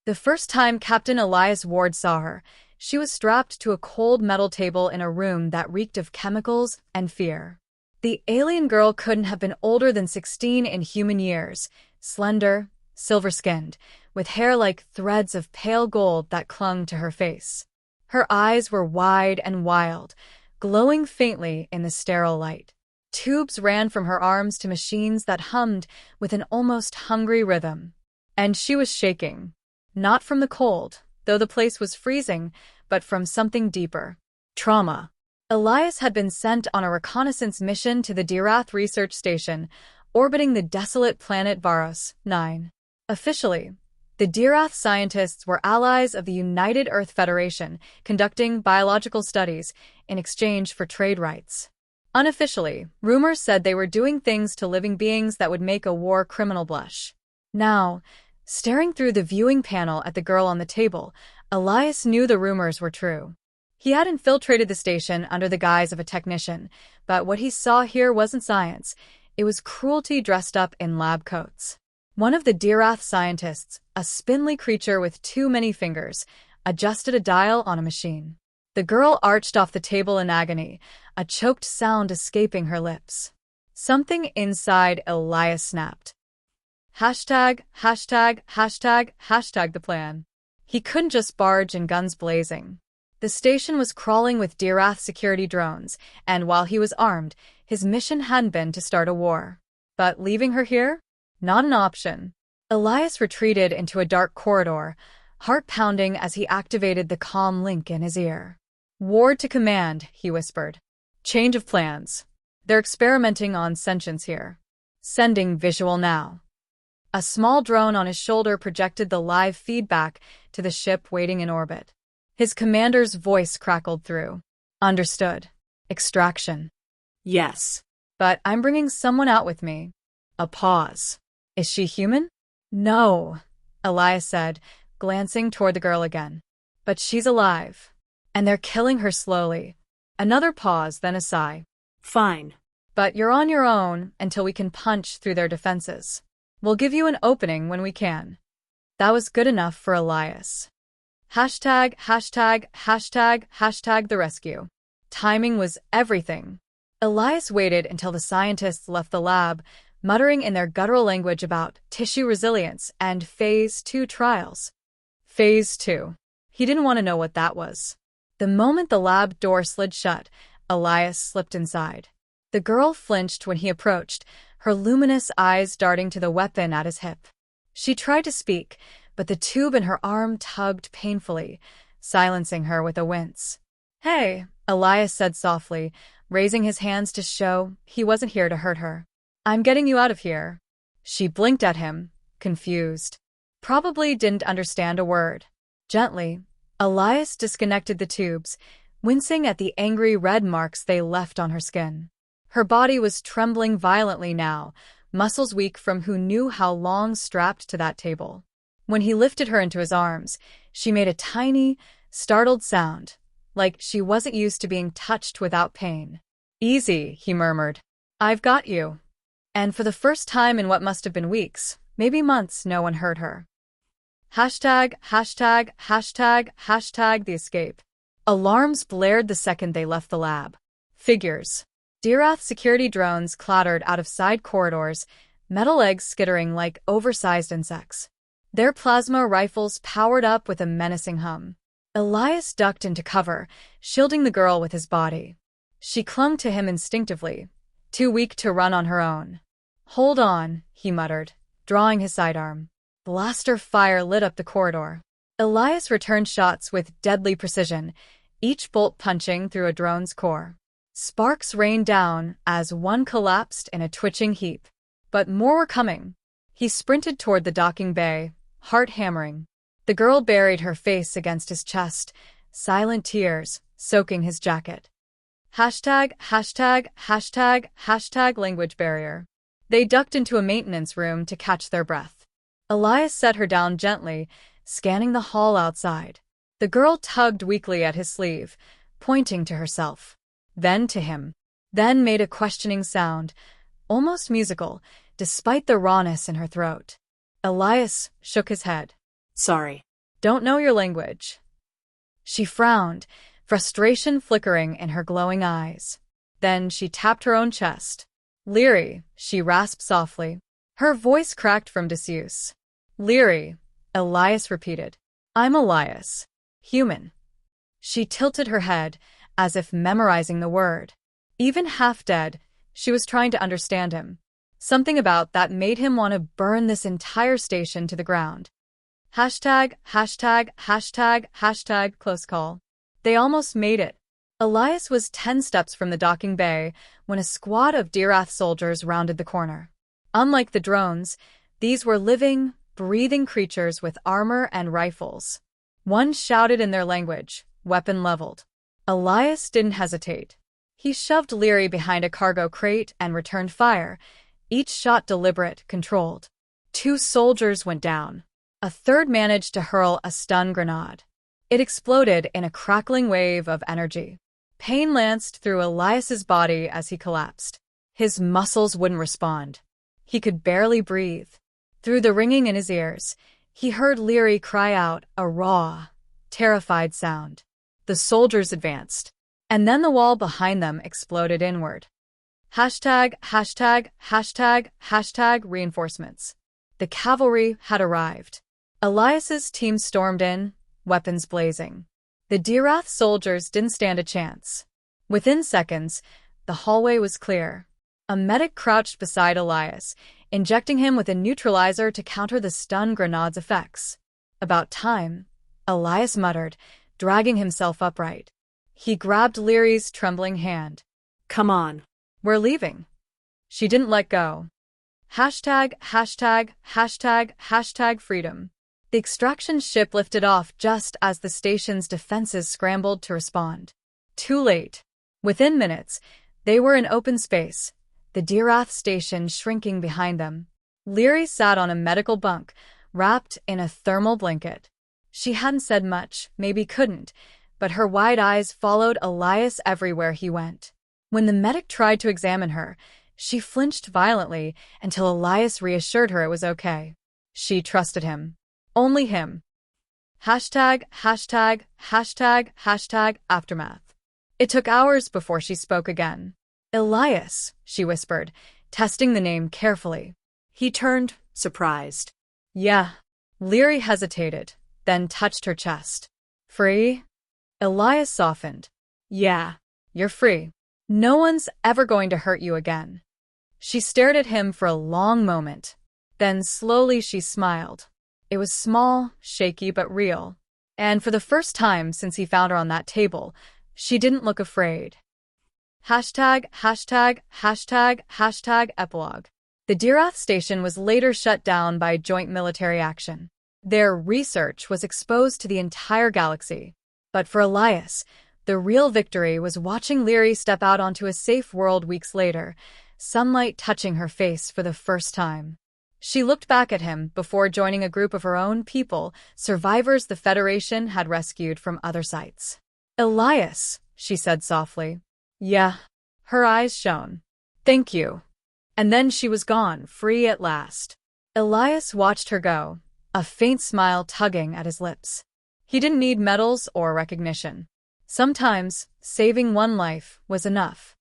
The first time Captain Elias Ward saw her, she was strapped to a cold metal table in a room that reeked of chemicals and fear. The alien girl couldn't have been older than 16 in human years, slender, silver-skinned, with hair like threads of pale gold that clung to her face. Her eyes were wide and wild, glowing faintly in the sterile light. Tubes ran from her arms to machines that hummed with an almost hungry rhythm. And she was shaking. Not from the cold, though the place was freezing, but from something deeper. Trauma. Elias had been sent on a reconnaissance mission to the Dirath research station, orbiting the desolate planet Varos 9. Officially, the Dirath scientists were allies of the United Earth Federation, conducting biological studies in exchange for trade rights. Unofficially, rumors said they were doing things to living beings that would make a war criminal blush. Now, staring through the viewing panel at the girl on the table, Elias knew the rumors were true. He had infiltrated the station under the guise of a technician, but what he saw here wasn't science. It was cruelty dressed up in lab coats. One of the Dirath scientists, a spindly creature with too many fingers, adjusted a dial on a machine. The girl arched off the table in agony, a choked sound escaping her lips. Something inside Elias snapped. Hashtag the plan. He couldn't just barge in guns blazing. The station was crawling with Dirath security drones, and while he was armed, his mission hadn't been to start a war. But leaving her here? Not an option. Elias retreated into a dark corridor, heart pounding as he activated the comm link in his ear. Ward to command, he whispered. Change of plans. They're experimenting on sentience here. Sending visual now. A small drone on his shoulder projected the live feedback to the ship waiting in orbit. His commander's voice crackled through. Understood. Extraction. Yes. But I'm bringing someone out with me. A pause. Is she human? No, Elias said, glancing toward the girl again. But she's alive. And they're killing her slowly. Another pause, then a sigh. Fine. But you're on your own until we can punch through their defenses. We'll give you an opening when we can. That was good enough for Elias. Hashtag the rescue. Timing was everything. Elias waited until the scientists left the lab, muttering in their guttural language about tissue resilience and Phase 2 trials. Phase 2. He didn't want to know what that was. The moment the lab door slid shut, Elias slipped inside. The girl flinched when he approached, her luminous eyes darting to the weapon at his hip. She tried to speak, but the tube in her arm tugged painfully, silencing her with a wince. Hey, Elias said softly, raising his hands to show he wasn't here to hurt her. I'm getting you out of here. She blinked at him, confused. Probably didn't understand a word. Gently, Elias disconnected the tubes, wincing at the angry red marks they left on her skin. Her body was trembling violently now, muscles weak from who knew how long strapped to that table. When he lifted her into his arms, she made a tiny, startled sound, like she wasn't used to being touched without pain. Easy, he murmured. I've got you. And for the first time in what must have been weeks, maybe months, no one heard her. Hashtag the escape. Alarms blared the second they left the lab. Figures. Dirath security drones clattered out of side corridors, metal legs skittering like oversized insects. Their plasma rifles powered up with a menacing hum. Elias ducked into cover, shielding the girl with his body. She clung to him instinctively, too weak to run on her own. Hold on, he muttered, drawing his sidearm. Blaster fire lit up the corridor. Elias returned shots with deadly precision, each bolt punching through a drone's core. Sparks rained down as one collapsed in a twitching heap. But more were coming. He sprinted toward the docking bay, heart hammering. The girl buried her face against his chest, silent tears soaking his jacket. Hashtag language barrier. They ducked into a maintenance room to catch their breath. Elias set her down gently, scanning the hall outside. The girl tugged weakly at his sleeve, pointing to herself. Then to him. Then made a questioning sound, almost musical, despite the rawness in her throat. Elias shook his head. Sorry. Don't know your language. She frowned, frustration flickering in her glowing eyes. Then she tapped her own chest. Liri, she rasped softly. Her voice cracked from disuse. Liri, Elias repeated. I'm Elias. Human. She tilted her head, as if memorizing the word. Even half dead, she was trying to understand him. Something about that made him want to burn this entire station to the ground. Hashtag, hashtag, hashtag, hashtag, close call. They almost made it. Elias was 10 steps from the docking bay when a squad of Dirath soldiers rounded the corner. Unlike the drones, these were living, breathing creatures with armor and rifles. One shouted in their language, weapon leveled. Elias didn't hesitate. He shoved Liri behind a cargo crate and returned fire, each shot deliberate, controlled. 2 soldiers went down. A third managed to hurl a stun grenade. It exploded in a crackling wave of energy. Pain lanced through Elias's body as he collapsed. His muscles wouldn't respond. He could barely breathe. Through the ringing in his ears, he heard Liri cry out a raw, terrified sound. The soldiers advanced, and then the wall behind them exploded inward. Hashtag, hashtag, hashtag, hashtag reinforcements. The cavalry had arrived. Elias's team stormed in, weapons blazing. The Dirath soldiers didn't stand a chance. Within seconds, the hallway was clear. A medic crouched beside Elias, injecting him with a neutralizer to counter the stun grenade's effects. About time, Elias muttered, dragging himself upright. He grabbed Liri's trembling hand. Come on. We're leaving. She didn't let go. Hashtag, hashtag, hashtag, hashtag freedom. The extraction ship lifted off just as the station's defenses scrambled to respond. Too late. Within minutes, they were in open space, the Dirath station shrinking behind them. Liri sat on a medical bunk, wrapped in a thermal blanket. She hadn't said much, maybe couldn't, but her wide eyes followed Elias everywhere he went. When the medic tried to examine her, she flinched violently until Elias reassured her it was okay. She trusted him. Only him. Hashtag, hashtag, hashtag, hashtag, aftermath. It took hours before she spoke again. Elias, she whispered, testing the name carefully. He turned, surprised. Yeah. Liri hesitated, then touched her chest. Free? Elias softened. Yeah, you're free. No one's ever going to hurt you again. She stared at him for a long moment. Then slowly she smiled. It was small, shaky, but real. And for the first time since he found her on that table, she didn't look afraid. Hashtag, hashtag, hashtag, hashtag, epilogue. The Dirath station was later shut down by joint military action. Their research was exposed to the entire galaxy. But for Elias, the real victory was watching Liri step out onto a safe world weeks later, sunlight touching her face for the first time. She looked back at him before joining a group of her own people, survivors the Federation had rescued from other sites. Elias, she said softly. Yeah. Her eyes shone. Thank you. And then she was gone, free at last. Elias watched her go, a faint smile tugging at his lips. He didn't need medals or recognition. Sometimes, saving one life was enough.